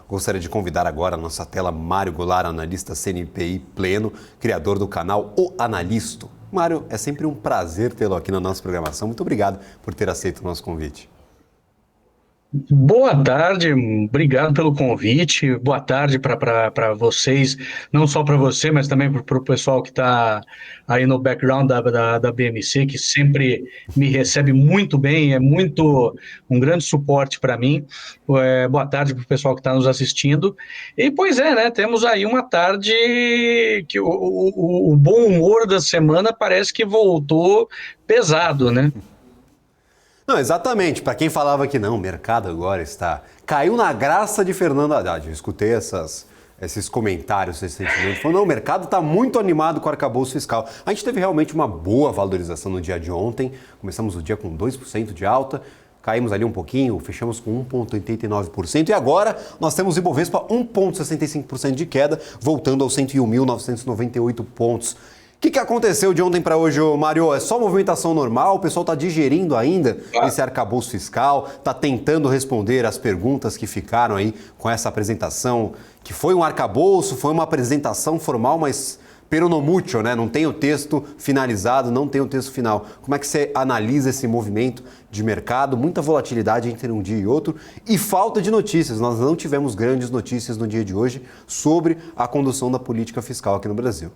Gostaria de convidar agora à nossa tela Mário Goulart, analista CNPI pleno, criador do canal O Analisto. Mário, é sempre um prazer tê-lo aqui na nossa programação. Muito obrigado por ter aceito o nosso convite. Boa tarde, obrigado pelo convite. Boa tarde para vocês, não só para você, mas também para o pessoal que está aí no background da BMC, que sempre me recebe muito bem, é muito um grande suporte para mim. Boa tarde para o pessoal que está nos assistindo. E pois é, né? Temos aí uma tarde que o bom humor da semana parece que voltou pesado, né? Não, exatamente. Para quem falava que não, o mercado agora caiu na graça de Fernando Haddad. Eu escutei esses comentários recentemente, falando, não, o mercado está muito animado com o arcabouço fiscal. A gente teve realmente uma boa valorização no dia de ontem. Começamos o dia com 2% de alta, caímos ali um pouquinho, fechamos com 1,89%. E agora nós temos o Ibovespa 1,65% de queda, voltando aos 101.998 pontos. O que aconteceu de ontem para hoje, Mário? É só movimentação normal? O pessoal está digerindo ainda esse arcabouço fiscal? Está tentando responder as perguntas que ficaram aí com essa apresentação? Que foi um arcabouço, foi uma apresentação formal, mas peronomútil, né? Não tem o texto finalizado, não tem o texto final. Como é que você analisa esse movimento de mercado? Muita volatilidade entre um dia e outro e falta de notícias. Nós não tivemos grandes notícias no dia de hoje sobre a condução da política fiscal aqui no Brasil.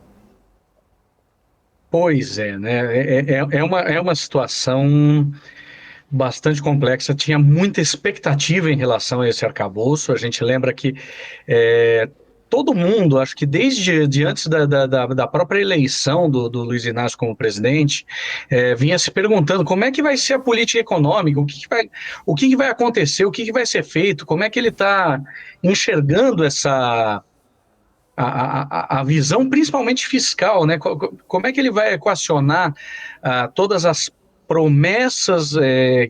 Pois é, né? É uma situação bastante complexa. Tinha muita expectativa em relação a esse arcabouço. A gente lembra que é, todo mundo, acho que desde de antes da própria eleição do Luiz Inácio como presidente, vinha se perguntando como é que vai ser a política econômica, o que vai acontecer, o que vai ser feito, como é que ele está enxergando a visão principalmente fiscal, né? Como é que ele vai equacionar todas as promessas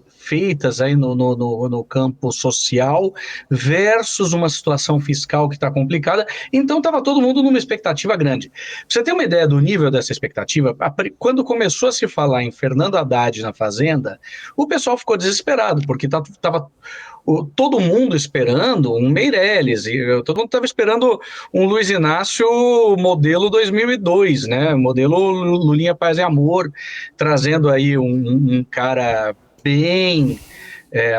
feitas aí no campo social versus uma situação fiscal que está complicada. Então estava todo mundo numa expectativa grande. Pra você ter uma ideia do nível dessa expectativa, quando começou a se falar em Fernando Haddad na Fazenda, o pessoal ficou desesperado, porque estava todo mundo esperando um Meirelles, todo mundo estava esperando um Luiz Inácio modelo 2002, né? Modelo Lulinha Paz e Amor, trazendo aí um cara bem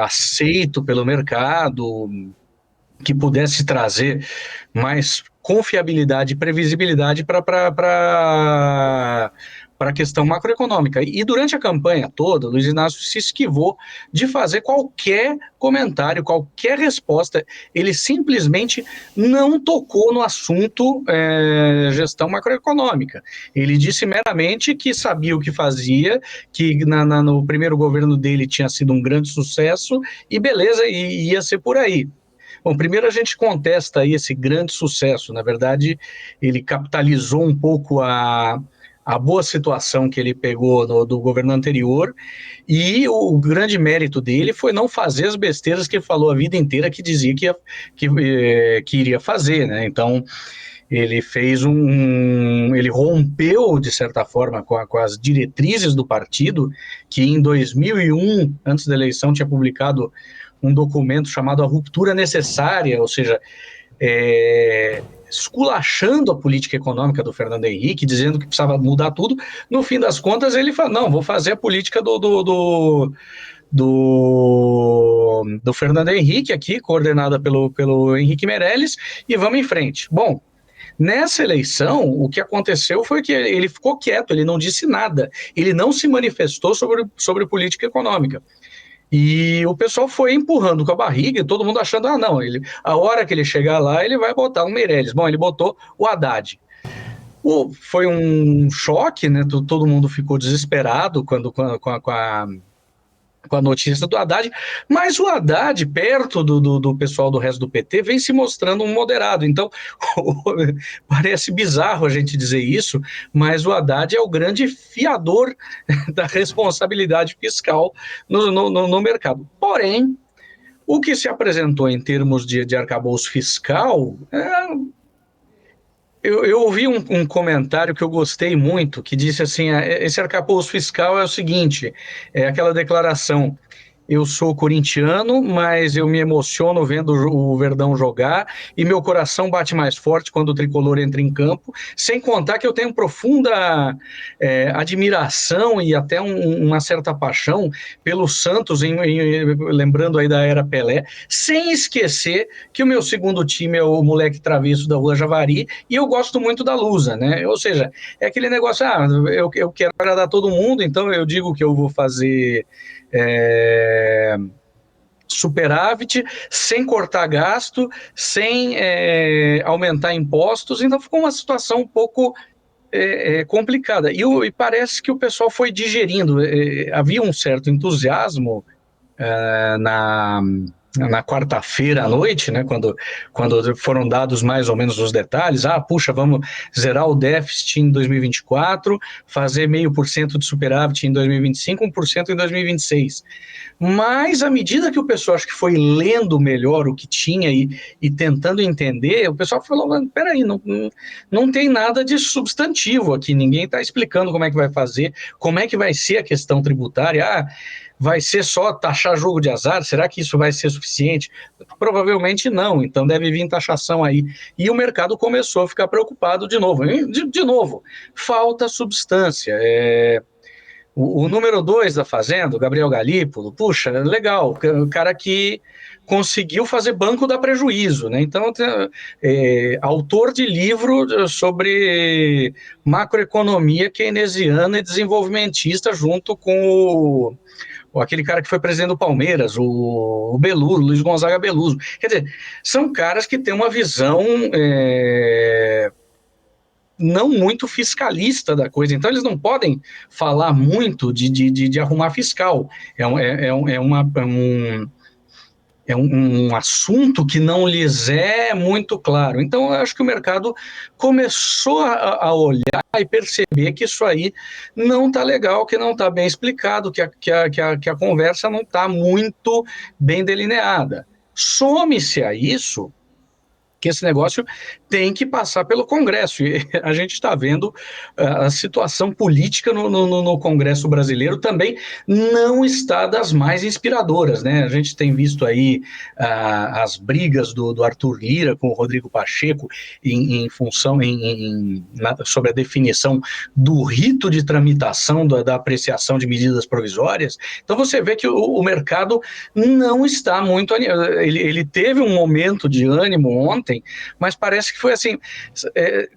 aceito pelo mercado, que pudesse trazer mais confiabilidade e previsibilidade para a questão macroeconômica. E durante a campanha toda, Luiz Inácio se esquivou de fazer qualquer comentário, qualquer resposta. Ele simplesmente não tocou no assunto gestão macroeconômica. Ele disse meramente que sabia o que fazia, que no primeiro governo dele tinha sido um grande sucesso, e beleza, e ia ser por aí. Bom, primeiro a gente contesta aí esse grande sucesso. Na verdade, ele capitalizou um pouco a boa situação que ele pegou do governo anterior, e o grande mérito dele foi não fazer as besteiras que ele falou a vida inteira, que dizia que iria fazer, né? Então, ele ele rompeu, de certa forma, com as diretrizes do partido, que em 2001, antes da eleição, tinha publicado um documento chamado A Ruptura Necessária, ou seja, esculachando a política econômica do Fernando Henrique, dizendo que precisava mudar tudo. No fim das contas, ele falou, não, vou fazer a política do Fernando Henrique aqui, coordenada pelo Henrique Meirelles, e vamos em frente. Bom, nessa eleição, o que aconteceu foi que ele ficou quieto, ele não disse nada, ele não se manifestou sobre política econômica. E o pessoal foi empurrando com a barriga, e todo mundo achando, não, a hora que ele chegar lá, ele vai botar um Meirelles. Bom, ele botou o Haddad. Foi um choque, né? Todo mundo ficou desesperado com a notícia do Haddad, mas o Haddad, perto do pessoal do resto do PT, vem se mostrando um moderado. Então, parece bizarro a gente dizer isso, mas o Haddad é o grande fiador da responsabilidade fiscal no mercado. Porém, o que se apresentou em termos de arcabouço fiscal, eu ouvi um comentário que eu gostei muito, que disse assim, esse arcabouço fiscal é o seguinte, é aquela declaração: eu sou corintiano, mas eu me emociono vendo o Verdão jogar e meu coração bate mais forte quando o tricolor entra em campo, sem contar que eu tenho profunda admiração e até uma certa paixão pelo Santos, lembrando aí da era Pelé, sem esquecer que o meu segundo time é o moleque travesso da Rua Javari e eu gosto muito da Lusa, né? Ou seja, é aquele negócio, eu quero agradar todo mundo, então eu digo que eu vou fazer superávit, sem cortar gasto, sem aumentar impostos, então ficou uma situação um pouco complicada. E parece que o pessoal foi digerindo, havia um certo entusiasmo na quarta-feira à noite, né, quando foram dados mais ou menos os detalhes, puxa, vamos zerar o déficit em 2024, fazer 0,5% de superávit em 2025, 1% em 2026. Mas à medida que o pessoal acho que foi lendo melhor o que tinha e tentando entender, o pessoal falou, peraí, não tem nada de substantivo aqui, ninguém está explicando como é que vai fazer, como é que vai ser a questão tributária, vai ser só taxar jogo de azar? Será que isso vai ser suficiente? Provavelmente não, então deve vir taxação aí. E o mercado começou a ficar preocupado de novo. De novo, falta substância. O número 2 da Fazenda, o Gabriel Galípolo, puxa, legal, o cara que conseguiu fazer banco dá prejuízo, né? Então, autor de livro sobre macroeconomia keynesiana e desenvolvimentista junto com aquele cara que foi presidente do Palmeiras, o Beluso, Luiz Gonzaga Beluso. Quer dizer, são caras que têm uma visão não muito fiscalista da coisa, então eles não podem falar muito de arrumar fiscal. É um assunto que não lhes é muito claro. Então, eu acho que o mercado começou a olhar e perceber que isso aí não está legal, que não está bem explicado, que a conversa não está muito bem delineada. Some-se a isso que esse negócio tem que passar pelo Congresso. E a gente está vendo a situação política no Congresso brasileiro também não está das mais inspiradoras, né? A gente tem visto aí as brigas do Arthur Lira com o Rodrigo Pacheco em função sobre a definição do rito de tramitação da apreciação de medidas provisórias. Então você vê que o mercado não está muito animado. Ele teve um momento de ânimo ontem, mas parece que foi assim,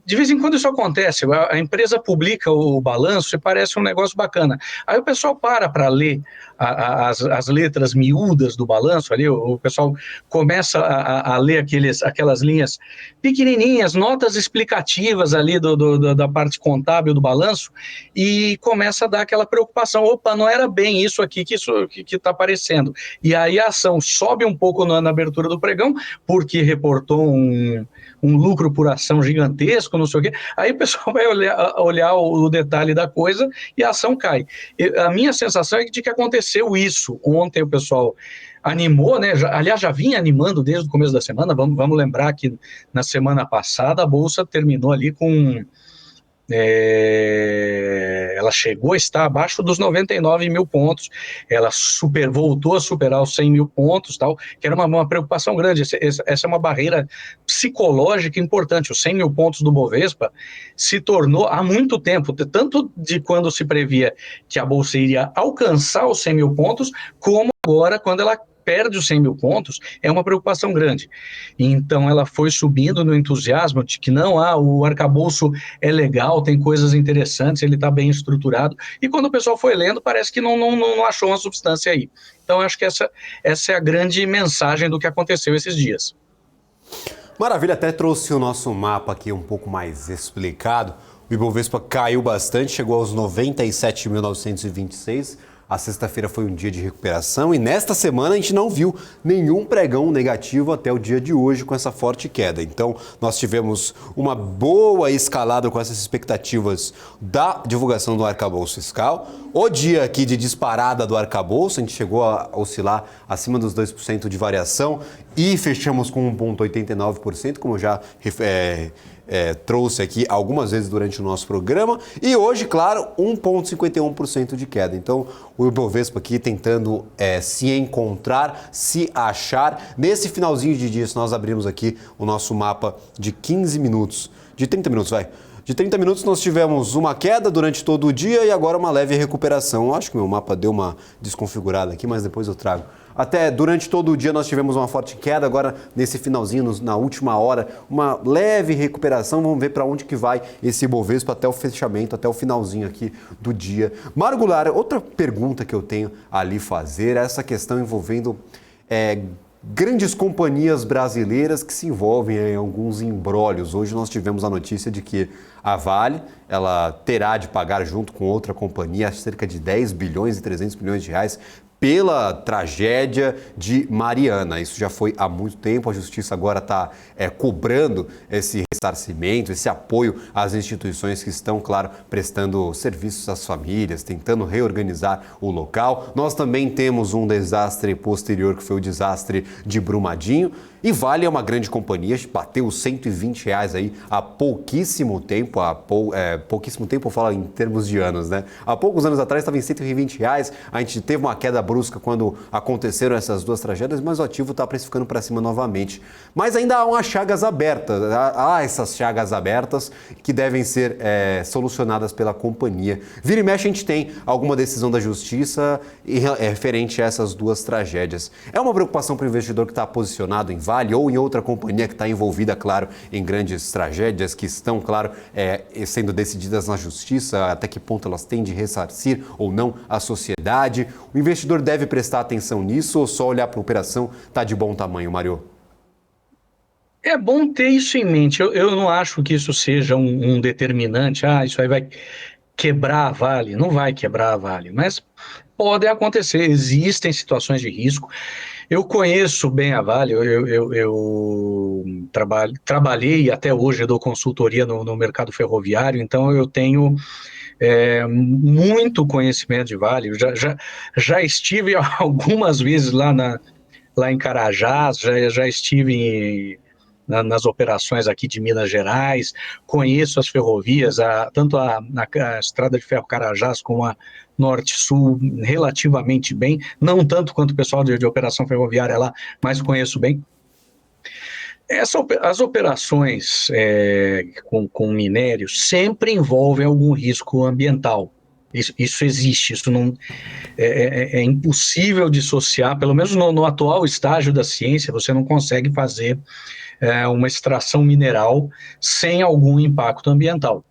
de vez em quando isso acontece, a empresa publica o balanço e parece um negócio bacana, aí o pessoal para ler as letras miúdas do balanço, ali o pessoal começa a ler aquelas linhas pequenininhas, notas explicativas ali da parte contábil do balanço, e começa a dar aquela preocupação, opa, não era bem isso aqui que está aparecendo, e aí a ação sobe um pouco na abertura do pregão, porque reportou um lucro por ação gigantesco, não sei o quê, aí o pessoal vai olhar o detalhe da coisa e a ação cai. A minha sensação é de que aconteceu isso. Ontem o pessoal animou, né? Aliás, já vinha animando desde o começo da semana, vamos lembrar que na semana passada a Bolsa terminou ali com... ela chegou a estar abaixo dos 99 mil pontos, ela voltou a superar os 100 mil pontos, tal, que era uma preocupação grande. Essa é uma barreira psicológica importante. Os 100 mil pontos do Bovespa se tornou há muito tempo, tanto de quando se previa que a Bolsa iria alcançar os 100 mil pontos, como agora quando ela perde os 100 mil pontos, é uma preocupação grande. Então, ela foi subindo no entusiasmo de que não, o arcabouço é legal, tem coisas interessantes, ele está bem estruturado, e quando o pessoal foi lendo, parece que não achou uma substância aí. Então, acho que essa é a grande mensagem do que aconteceu esses dias. Maravilha, até trouxe o nosso mapa aqui um pouco mais explicado. O Ibovespa caiu bastante, chegou aos 97.926. A sexta-feira foi um dia de recuperação e nesta semana a gente não viu nenhum pregão negativo até o dia de hoje com essa forte queda. Então, nós tivemos uma boa escalada com essas expectativas da divulgação do arcabouço fiscal. O dia aqui de disparada do arcabouço, a gente chegou a oscilar acima dos 2% de variação e fechamos com 1,89%, como eu já trouxe aqui algumas vezes durante o nosso programa. E hoje, claro, 1,51% de queda. Então, o Ibovespa aqui tentando se encontrar, se achar. Nesse finalzinho de dia, se nós abrimos aqui o nosso mapa de 15 minutos, de 30 minutos, vai. De 30 minutos nós tivemos uma queda durante todo o dia e agora uma leve recuperação. Eu acho que meu mapa deu uma desconfigurada aqui, mas depois eu trago. Até durante todo o dia nós tivemos uma forte queda, agora nesse finalzinho, na última hora, uma leve recuperação. Vamos ver para onde que vai esse Ibovespa até o fechamento, até o finalzinho aqui do dia. Mário Goulart, outra pergunta que eu tenho a lhe fazer é essa questão envolvendo grandes companhias brasileiras que se envolvem em alguns imbrólios. Hoje nós tivemos a notícia de que a Vale, ela terá de pagar junto com outra companhia cerca de 10 bilhões e 300 milhões de reais pela tragédia de Mariana. Isso já foi há muito tempo, a Justiça agora está cobrando esse ressarcimento, esse apoio às instituições que estão, claro, prestando serviços às famílias, tentando reorganizar o local. Nós também temos um desastre posterior, que foi o desastre de Brumadinho, e Vale é uma grande companhia, bateu os R$ 120 aí há pouquíssimo tempo, pouquíssimo tempo eu falo em termos de anos, né? Há poucos anos atrás estava em R$ 120, a gente teve uma queda brusca quando aconteceram essas duas tragédias, mas o ativo está precificando para cima novamente. Mas ainda há umas chagas abertas, há essas chagas abertas que devem ser solucionadas pela companhia. Vira e mexe a gente tem alguma decisão da Justiça referente a essas duas tragédias. É uma preocupação para o investidor que está posicionado em Vale ou em outra companhia que está envolvida, claro, em grandes tragédias que estão, claro, sendo decididas na Justiça, até que ponto elas têm de ressarcir ou não a sociedade. O investidor deve prestar atenção nisso ou só olhar para a operação está de bom tamanho, Mário? É bom ter isso em mente. Eu não acho que isso seja um determinante. Isso aí vai quebrar a Vale. Não vai quebrar a Vale, mas pode acontecer. Existem situações de risco. Eu conheço bem a Vale. Eu trabalhei e até hoje eu dou consultoria no mercado ferroviário, então eu tenho muito conhecimento de Vale. Eu já estive algumas vezes lá em Carajás, já estive nas operações aqui de Minas Gerais, conheço as ferrovias, tanto a Estrada de Ferro Carajás como a Norte-Sul relativamente bem, não tanto quanto o pessoal de operação ferroviária lá, mas conheço bem. As operações com minério sempre envolvem algum risco ambiental. Isso existe, isso não é impossível dissociar, pelo menos no atual estágio da ciência, você não consegue fazer uma extração mineral sem algum impacto ambiental.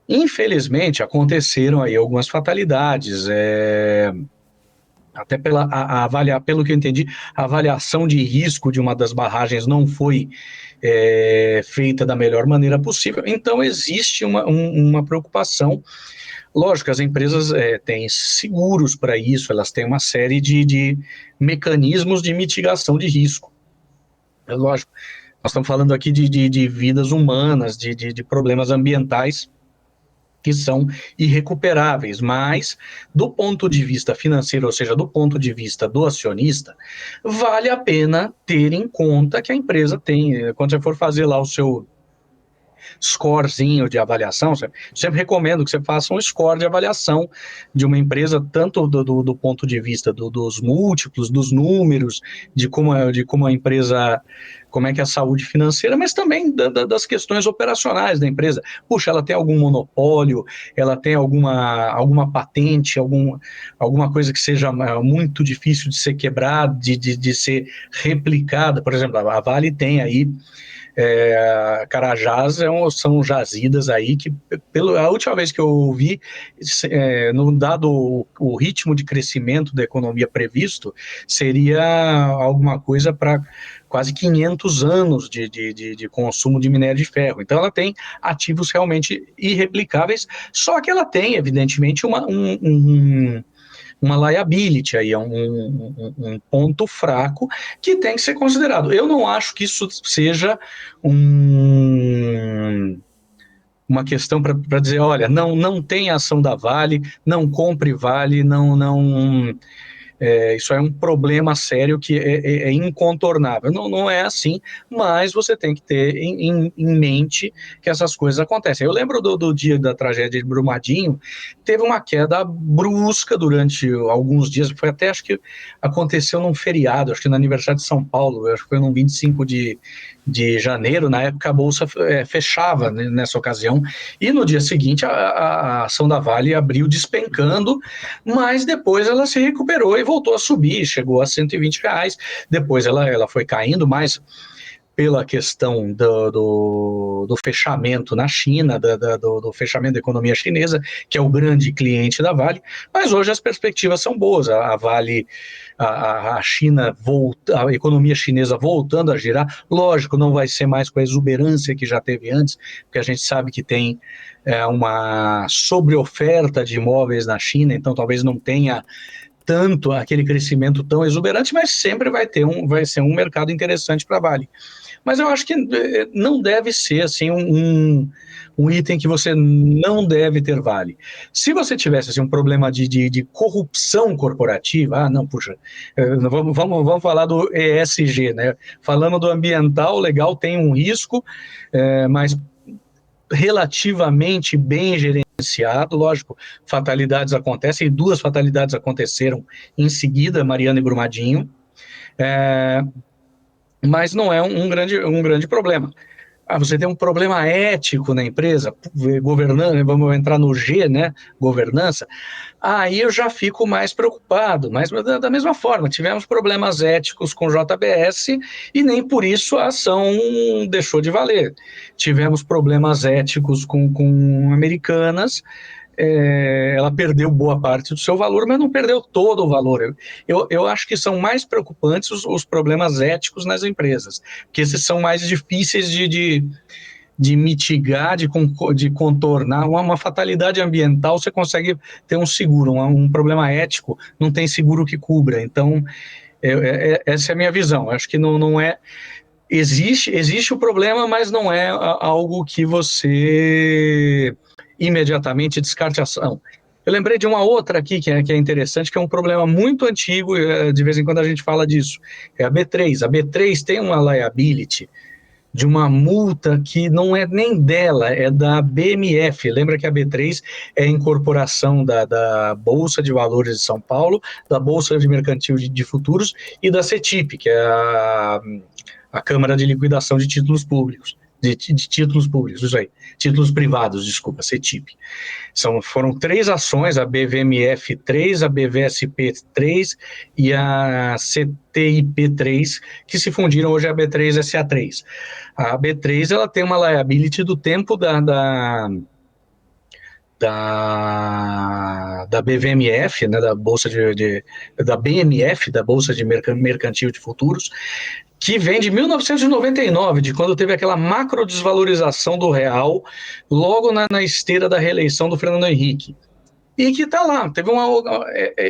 Infelizmente, aconteceram aí algumas fatalidades, até pelo que eu entendi, a avaliação de risco de uma das barragens não foi feita da melhor maneira possível, então existe uma preocupação. Lógico, as empresas têm seguros para isso, elas têm uma série de mecanismos de mitigação de risco. É lógico, nós estamos falando aqui de vidas humanas, de problemas ambientais que são irrecuperáveis, mas do ponto de vista financeiro, ou seja, do ponto de vista do acionista, vale a pena ter em conta que a empresa tem, quando você for fazer lá o seu scorezinho de avaliação, sempre recomendo que você faça um score de avaliação de uma empresa, tanto do ponto de vista dos múltiplos, dos números, de como a empresa, como é que é a saúde financeira, mas também das questões operacionais da empresa. Puxa, ela tem algum monopólio, ela tem alguma patente, alguma coisa que seja muito difícil de ser quebrada, de ser replicada. Por exemplo, a Vale tem aí Carajás são jazidas aí que, a última vez que eu vi, dado o ritmo de crescimento da economia previsto, seria alguma coisa para quase 500 anos de consumo de minério de ferro. Então ela tem ativos realmente irreplicáveis, só que ela tem, evidentemente, uma liability, aí, um ponto fraco que tem que ser considerado. Eu não acho que isso seja uma questão para dizer, olha, não tem ação da Vale, não compre Vale, não Isso é um problema sério que é incontornável. Não é assim, mas você tem que ter em mente que essas coisas acontecem. Eu lembro do dia da tragédia de Brumadinho, teve uma queda brusca durante alguns dias, foi até, acho que aconteceu num feriado, acho que no aniversário de São Paulo, acho que foi no 25 de janeiro, na época a Bolsa fechava, né, nessa ocasião, e no dia seguinte a ação da Vale abriu despencando, mas depois ela se recuperou e voltou a subir, chegou a R$ 120, depois ela foi caindo mais pela questão do fechamento na China, do fechamento da economia chinesa, que é o grande cliente da Vale, mas hoje as perspectivas são boas, a Vale, a China, a economia chinesa voltando a girar, lógico, não vai ser mais com a exuberância que já teve antes, porque a gente sabe que tem uma sobreoferta de imóveis na China, então talvez não tenha tanto aquele crescimento tão exuberante, mas sempre vai ser um mercado interessante para a Vale. Mas eu acho que não deve ser assim um item que você não deve ter Vale. Se você tivesse assim, um problema de corrupção corporativa, não, puxa, vamos falar do ESG, né? Falando do ambiental, legal, tem um risco, mas relativamente bem gerenciado, lógico, fatalidades acontecem, e 2 fatalidades aconteceram em seguida, Mariana e Brumadinho, mas não é um grande problema. Você tem um problema ético na empresa, governança, vamos entrar no G, né, governança, aí eu já fico mais preocupado, mas da mesma forma, tivemos problemas éticos com JBS e nem por isso a ação deixou de valer. Tivemos problemas éticos com Americanas, ela perdeu boa parte do seu valor, mas não perdeu todo o valor. Eu acho que são mais preocupantes os problemas éticos nas empresas, porque esses são mais difíceis de mitigar, de contornar. Uma fatalidade ambiental, você consegue ter um seguro, um problema ético, não tem seguro que cubra. Então, essa é a minha visão. Eu acho que não é... Existe o problema, mas não é algo que você imediatamente descarte a ação. Eu lembrei de uma outra aqui que é interessante, que é um problema muito antigo, de vez em quando a gente fala disso, é a B3. A B3 tem uma liability de uma multa que não é nem dela, é da BMF. Lembra que a B3 é a incorporação da Bolsa de Valores de São Paulo, da Bolsa de Mercantil de Futuros e da CETIP, que é a Câmara de Liquidação de Títulos Públicos. De títulos públicos, isso aí, títulos privados, desculpa, CETIP. Foram 3 ações, a BVMF3, a BVSP3 e a CTIP3, que se fundiram hoje a B3SA3. A B3 ela tem uma liability do tempo da BVMF, né, da Bolsa da BMF, da Bolsa de Mercantil de Futuros, que vem de 1999, de quando teve aquela macro desvalorização do real, logo na esteira da reeleição do Fernando Henrique. E que está lá,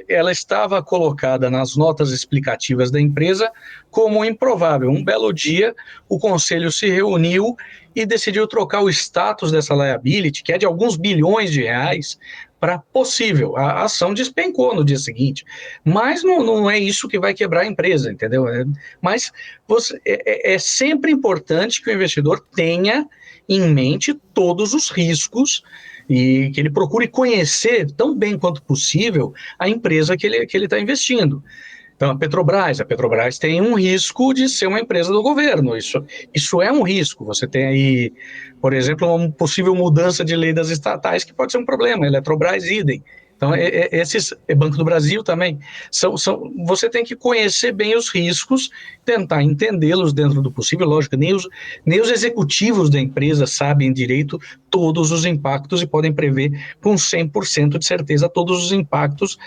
ela estava colocada nas notas explicativas da empresa como improvável. Um belo dia, o conselho se reuniu e decidiu trocar o status dessa liability, que é de alguns bilhões de reais, para possível. A ação despencou no dia seguinte. Mas não é isso que vai quebrar a empresa, entendeu? Mas é sempre importante que o investidor tenha em mente todos os riscos e que ele procure conhecer tão bem quanto possível a empresa que ele está investindo. Então, a Petrobras tem um risco de ser uma empresa do governo, isso é um risco. Você tem aí, por exemplo, uma possível mudança de lei das estatais, que pode ser um problema, Eletrobras, idem. Então, esses, Banco do Brasil também, você tem que conhecer bem os riscos, tentar entendê-los dentro do possível, lógico, nem os executivos da empresa sabem direito todos os impactos e podem prever com 100% de certeza todos os impactos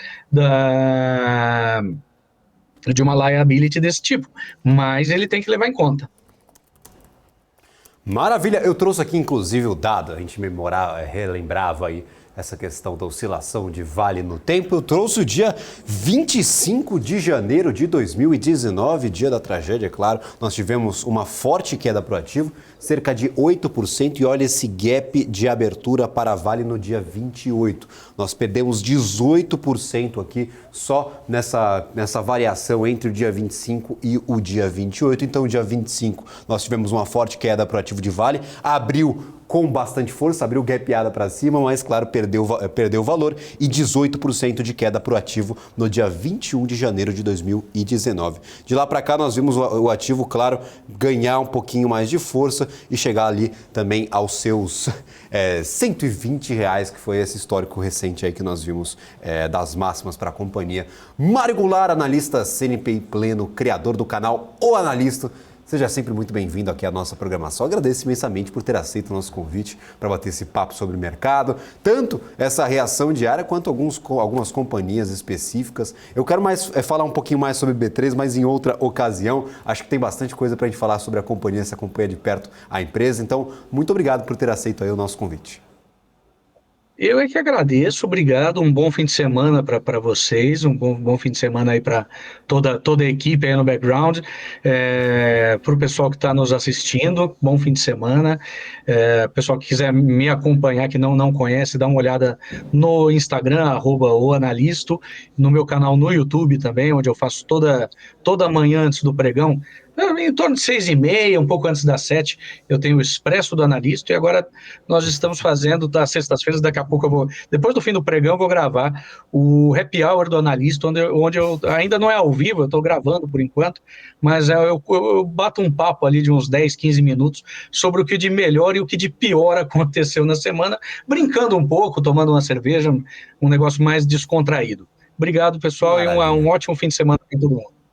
de uma liability desse tipo, mas ele tem que levar em conta. Maravilha, eu trouxe aqui inclusive o dado, a gente relembrava aí essa questão da oscilação de Vale no tempo. Eu trouxe o dia 25 de janeiro de 2019, dia da tragédia, é claro. Nós tivemos uma forte queda para o ativo, cerca de 8%, e olha esse gap de abertura para Vale no dia 28. Nós perdemos 18% aqui só nessa variação entre o dia 25 e o dia 28. Então, o dia 25 nós tivemos uma forte queda para o ativo de Vale, abriu com bastante força, abriu gapeada para cima, mas, claro, perdeu valor, e 18% de queda para o ativo no dia 21 de janeiro de 2019. De lá para cá, nós vimos o ativo, claro, ganhar um pouquinho mais de força e chegar ali também aos seus R$120, que foi esse histórico recente aí que nós vimos das máximas para a companhia. Mário Goulart, analista CNPI pleno, criador do canal O Analista. Seja sempre muito bem-vindo aqui à nossa programação. Agradeço imensamente por ter aceito o nosso convite para bater esse papo sobre o mercado, tanto essa reação diária quanto algumas companhias específicas. Eu quero falar um pouquinho mais sobre B3, mas em outra ocasião. Acho que tem bastante coisa para a gente falar sobre a companhia, se acompanha de perto a empresa. Então, muito obrigado por ter aceito aí o nosso convite. Eu é que agradeço, obrigado, um bom fim de semana para vocês, um bom fim de semana aí para toda a equipe aí no background, para o pessoal que está nos assistindo, bom fim de semana, pessoal que quiser me acompanhar, que não conhece, dá uma olhada no Instagram, @oanalisto, no meu canal no YouTube também, onde eu faço toda manhã antes do pregão, em torno de 6h30, um pouco antes das 7, eu tenho o Expresso do Analista, e agora nós estamos fazendo das sextas-feiras, daqui a pouco depois do fim do pregão, eu vou gravar o Happy Hour do Analista, onde eu ainda não é ao vivo, eu estou gravando por enquanto, mas eu bato um papo ali de uns 10, 15 minutos sobre o que de melhor e o que de pior aconteceu na semana, brincando um pouco, tomando uma cerveja, um negócio mais descontraído. Obrigado, pessoal, Maravilha. E um ótimo fim de semana para todo mundo.